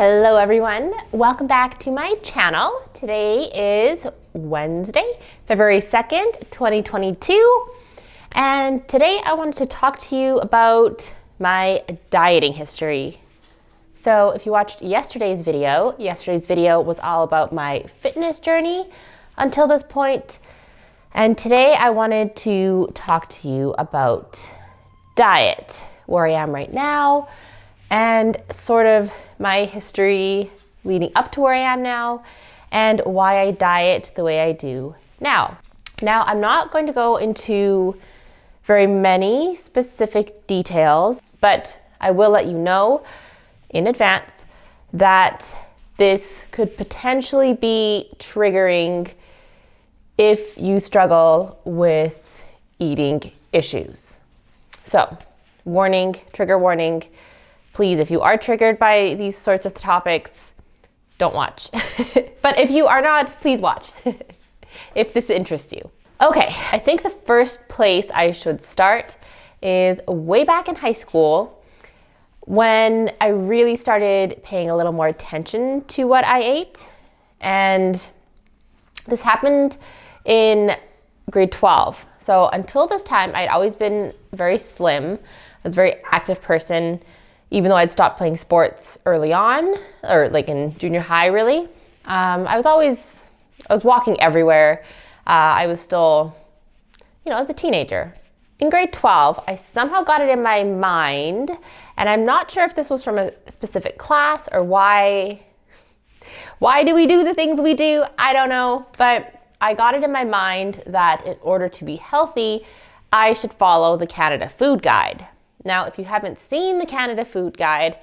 Hello everyone, welcome back to my channel. Today is Wednesday, February 2nd, 2022. And today I wanted to talk to you about my dieting history. So if you watched yesterday's video was all about my fitness journey until this point. And today I wanted to talk to you about diet, where I am right now, and sort of my history leading up to where I am now, and why I diet the way I do now. Now, I'm not going to go into very many specific details, but I will let you know in advance that this could potentially be triggering if you struggle with eating issues. So, warning, trigger warning. Please, if you are triggered by these sorts of topics, don't watch. But if you are not, please watch if this interests you. Okay, I think the first place I should start is way back in high school when I really started paying a little more attention to what I ate. And this happened in grade 12. So until this time, I'd always been very slim. I was a very active person. Even though I'd stopped playing sports early on, or like in junior high really, I was walking everywhere. I was still, I was a teenager. In grade 12, I somehow got it in my mind, and I'm not sure if this was from a specific class or why do we do the things we do? I don't know, but I got it in my mind that in order to be healthy, I should follow the Canada Food Guide. Now, if you haven't seen the Canada Food Guide,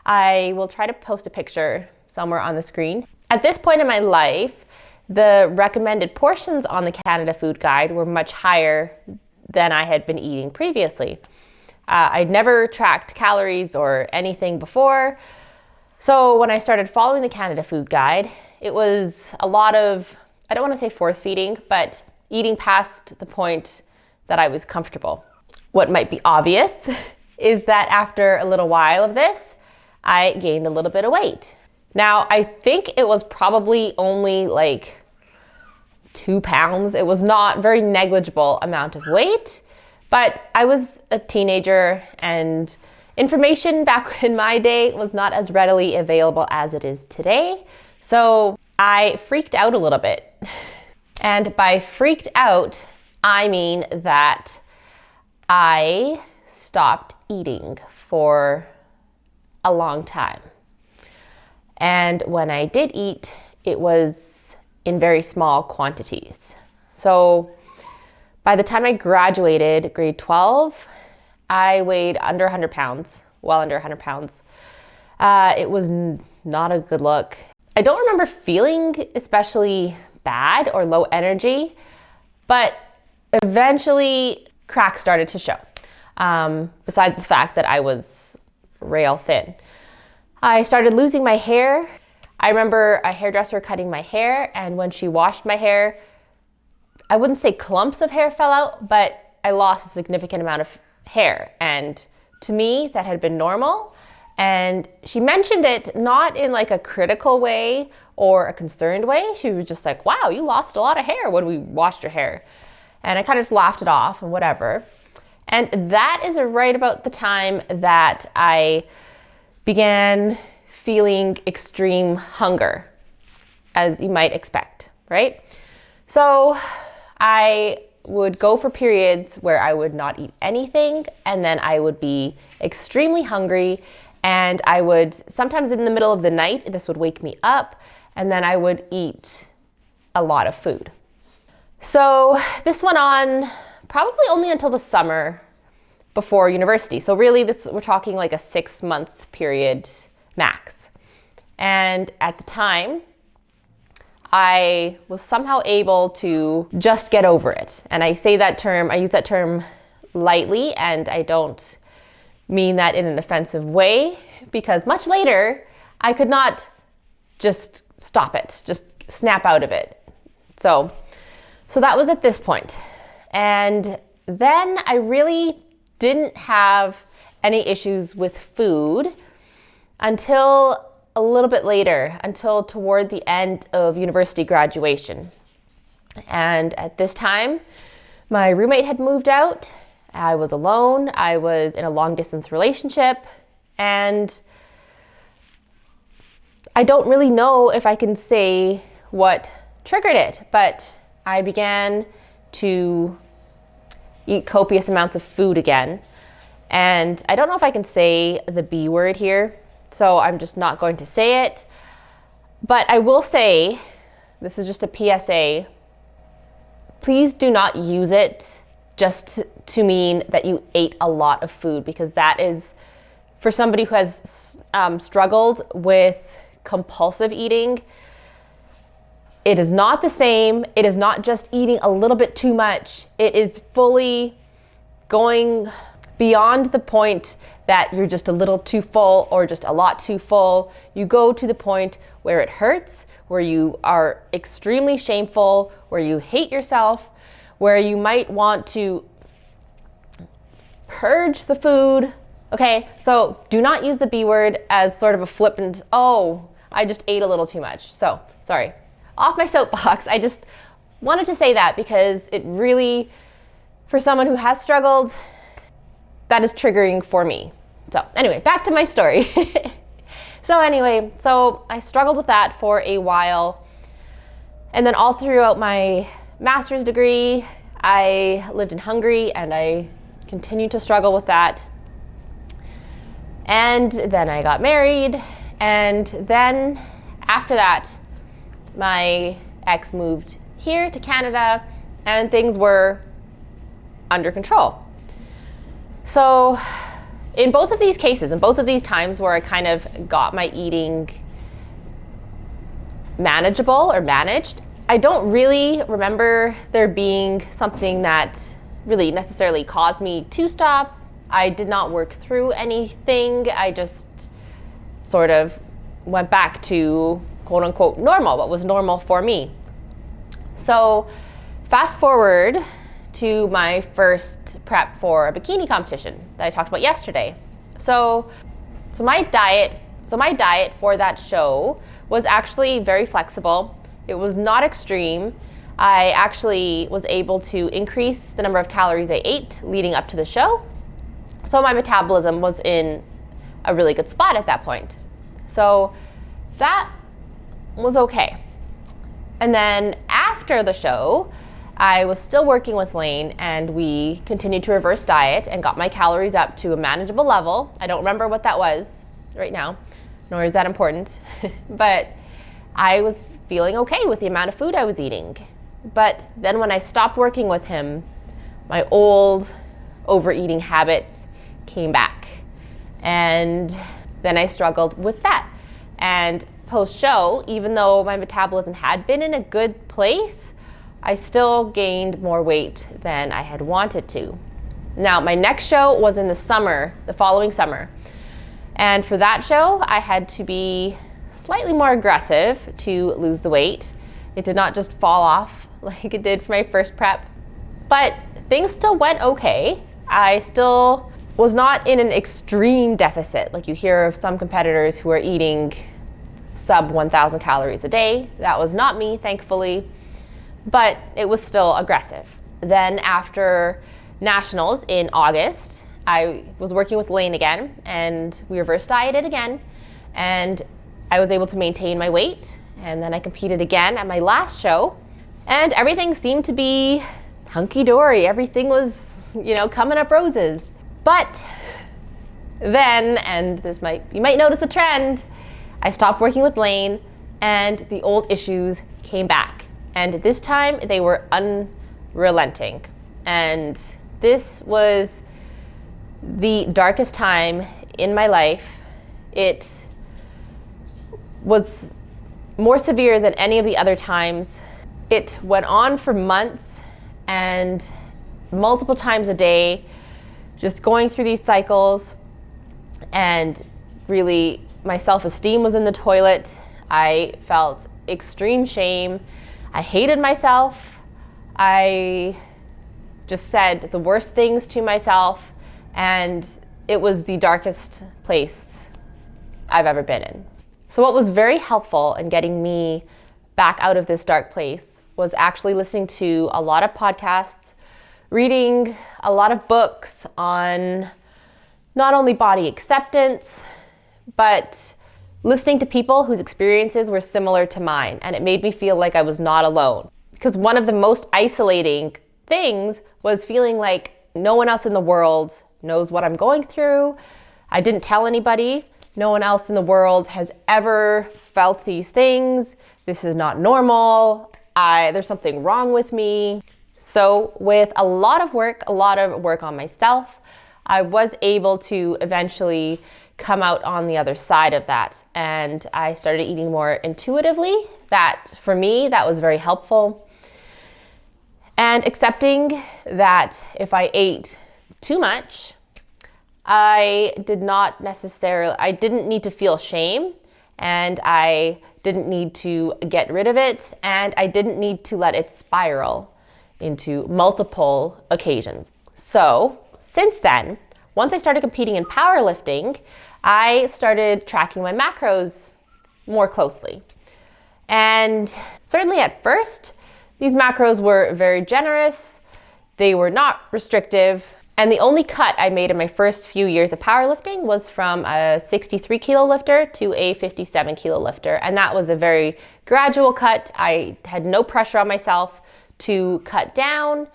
I will try to post a picture somewhere on the screen. At this point in my life, the recommended portions on the Canada Food Guide were much higher than I had been eating previously. I'd never tracked calories or anything before. So when I started following the Canada Food Guide, it was a lot of, I don't want to say force feeding, but eating past the point that I was comfortable. What might be obvious is that after a little while of this, I gained a little bit of weight. Now, I think it was probably only like 2 pounds. It was not very negligible amount of weight, but I was a teenager and information back in my day was not as readily available as it is today. So I freaked out a little bit. And by freaked out, I mean that I stopped eating for a long time. And when I did eat, it was in very small quantities. So by the time I graduated grade 12, I weighed under 100 pounds, well under 100 pounds. It was not a good look. I don't remember feeling especially bad or low energy, but eventually cracks started to show, besides the fact that I was rail thin. I started losing my hair. I remember a hairdresser cutting my hair, and when she washed my hair, I wouldn't say clumps of hair fell out, but I lost a significant amount of hair. And to me, that had been normal. And she mentioned it not in like a critical way or a concerned way. She was just like, wow, you lost a lot of hair when we washed your hair. And I kind of just laughed it off and whatever. And that is right about the time that I began feeling extreme hunger, as you might expect, right? So I would go for periods where I would not eat anything, and then I would be extremely hungry, and I would, sometimes in the middle of the night, this would wake me up, and then I would eat a lot of food. So this went on probably only until the summer before university. So really we're talking like a 6-month period max. And at the time, I was somehow able to just get over it. And I use that term lightly, and I don't mean that in an offensive way, because much later, I could not just stop it, just snap out of it. So that was at this point. And then I really didn't have any issues with food until a little bit later, until toward the end of university graduation. And at this time, my roommate had moved out. I was alone. I was in a long distance relationship. And I don't really know if I can say what triggered it, but I began to eat copious amounts of food again. And I don't know if I can say the B word here, so I'm just not going to say it. But I will say, this is just a PSA, please do not use it just to mean that you ate a lot of food, because that is, for somebody who has struggled with compulsive eating, it is not the same. It is not just eating a little bit too much. It is fully going beyond the point that you're just a little too full or just a lot too full. You go to the point where it hurts, where you are extremely shameful, where you hate yourself, where you might want to purge the food. Okay, so do not use the B word as sort of a flippant, oh, I just ate a little too much. So, sorry. Off my soapbox. I just wanted to say that because it really, for someone who has struggled, that is triggering for me. So anyway, back to my story. So I struggled with that for a while. And then all throughout my master's degree, I lived in Hungary and I continued to struggle with that. And then I got married. And then after that, my ex moved here to Canada and things were under control. So in both of these cases, in both of these times where I kind of got my eating manageable or managed, I don't really remember there being something that really necessarily caused me to stop. I did not work through anything. I just sort of went back to quote unquote normal, what was normal for me. So fast forward to my first prep for a bikini competition that I talked about yesterday. So my diet for that show was actually very flexible. It was not extreme. I actually was able to increase the number of calories I ate leading up to the show. So my metabolism was in a really good spot at that point. So that was okay. And then after the show, I was still working with Lane and we continued to reverse diet and got my calories up to a manageable level. I don't remember what that was right now, nor is that important, but I was feeling okay with the amount of food I was eating. But then when I stopped working with him, my old overeating habits came back. And then I struggled with that. And post-show, even though my metabolism had been in a good place, I still gained more weight than I had wanted to. Now, my next show was in the summer, the following summer. And for that show, I had to be slightly more aggressive to lose the weight. It did not just fall off like it did for my first prep, but things still went okay. I still was not in an extreme deficit like you hear of some competitors who are eating sub 1,000 calories a day. That was not me, thankfully, but it was still aggressive. Then after nationals in August, I was working with Lane again and we reverse dieted again and I was able to maintain my weight. And then I competed again at my last show and everything seemed to be hunky-dory. Everything was, coming up roses. But then, and you might notice a trend, I stopped working with Lane and the old issues came back. And this time they were unrelenting. And this was the darkest time in my life. It was more severe than any of the other times. It went on for months and multiple times a day, just going through these cycles, and really my self-esteem was in the toilet. I felt extreme shame. I hated myself. I just said the worst things to myself, and it was the darkest place I've ever been in. So what was very helpful in getting me back out of this dark place was actually listening to a lot of podcasts, reading a lot of books on not only body acceptance, but listening to people whose experiences were similar to mine. And it made me feel like I was not alone. Because one of the most isolating things was feeling like no one else in the world knows what I'm going through. I didn't tell anybody. No one else in the world has ever felt these things. This is not normal. There's something wrong with me. So with a lot of work on myself, I was able to eventually come out on the other side of that. And I started eating more intuitively. That, for me, that was very helpful. And accepting that if I ate too much, I didn't need to feel shame, and I didn't need to get rid of it, and I didn't need to let it spiral into multiple occasions. So since then, once I started competing in powerlifting, I started tracking my macros more closely. And certainly at first, these macros were very generous. They were not restrictive. And the only cut I made in my first few years of powerlifting was from a 63 kilo lifter to a 57 kilo lifter. And that was a very gradual cut. I had no pressure on myself to cut down.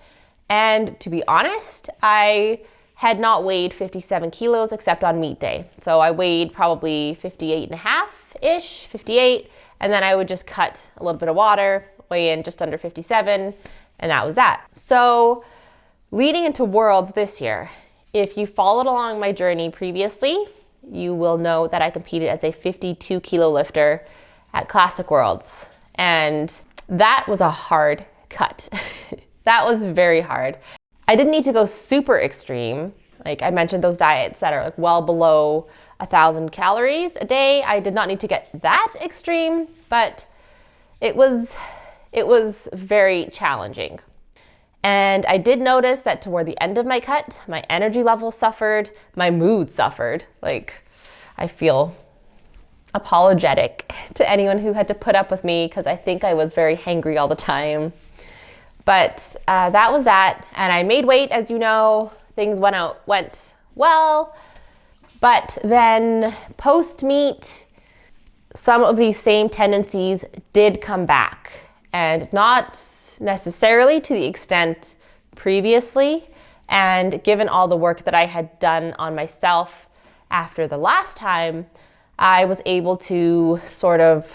And to be honest, I had not weighed 57 kilos except on meet day. So I weighed probably 58 and a half-ish, 58. And then I would just cut a little bit of water, weigh in just under 57. And that was that. So leading into Worlds this year, if you followed along my journey previously, you will know that I competed as a 52 kilo lifter at Classic Worlds. And that was a hard cut. That was very hard. I didn't need to go super extreme. Like I mentioned, those diets that are like well below 1,000 calories a day. I did not need to get that extreme, but it was very challenging. And I did notice that toward the end of my cut, my energy level suffered, my mood suffered. Like, I feel apologetic to anyone who had to put up with me because I think I was very hangry all the time. But that was that. And I made weight, as you know. Things went well. But then post-meet, some of these same tendencies did come back. And not necessarily to the extent previously. And given all the work that I had done on myself after the last time, I was able to sort of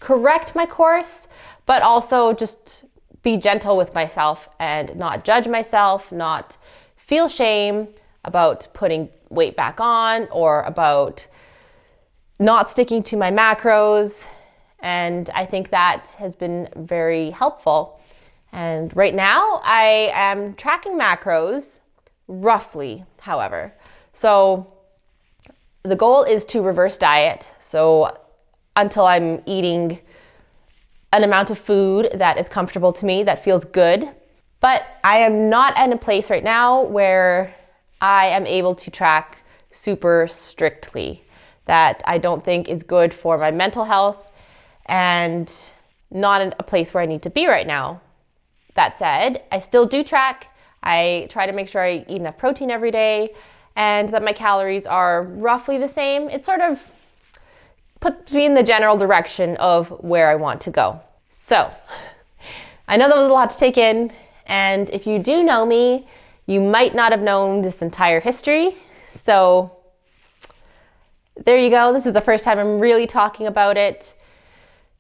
correct my course, but also just be gentle with myself and not judge myself, not feel shame about putting weight back on or about not sticking to my macros. And I think that has been very helpful. And right now I am tracking macros roughly, however. So the goal is to reverse diet. So until I'm eating an amount of food that is comfortable to me, that feels good. But I am not in a place right now where I am able to track super strictly. That I don't think is good for my mental health and not in a place where I need to be right now. That said, I still do track. I try to make sure I eat enough protein every day and that my calories are roughly the same. It sort of puts me in the general direction of where I want to go. So, I know that was a lot to take in, and if you do know me, you might not have known this entire history. So, there you go. This is the first time I'm really talking about it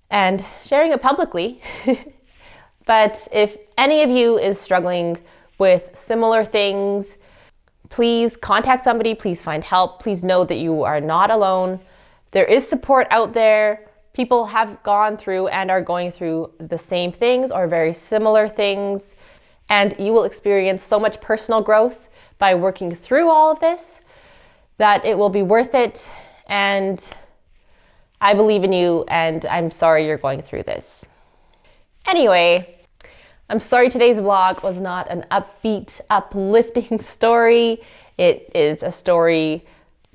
and sharing it publicly. But if any of you is struggling with similar things, please contact somebody, please find help. Please know that you are not alone. There is support out there. People have gone through and are going through the same things or very similar things. And you will experience so much personal growth by working through all of this that it will be worth it. And I believe in you, and I'm sorry you're going through this. Anyway, I'm sorry today's vlog was not an upbeat, uplifting story. It is a story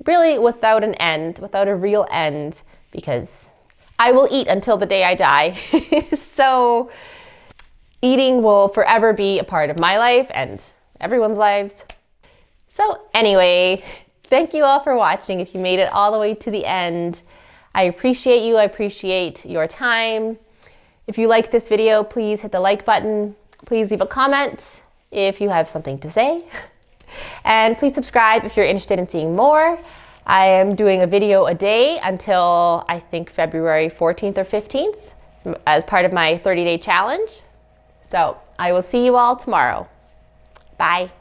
really without an end, without a real end, because I will eat until the day I die. So eating will forever be a part of my life and everyone's lives. So anyway, thank you all for watching. If you made it all the way to the end, I appreciate you. I appreciate your time. If you like this video, please hit the like button. Please leave a comment if you have something to say. And please subscribe if you're interested in seeing more. I am doing a video a day until I think February 14th or 15th as part of my 30-day challenge. So I will see you all tomorrow. Bye.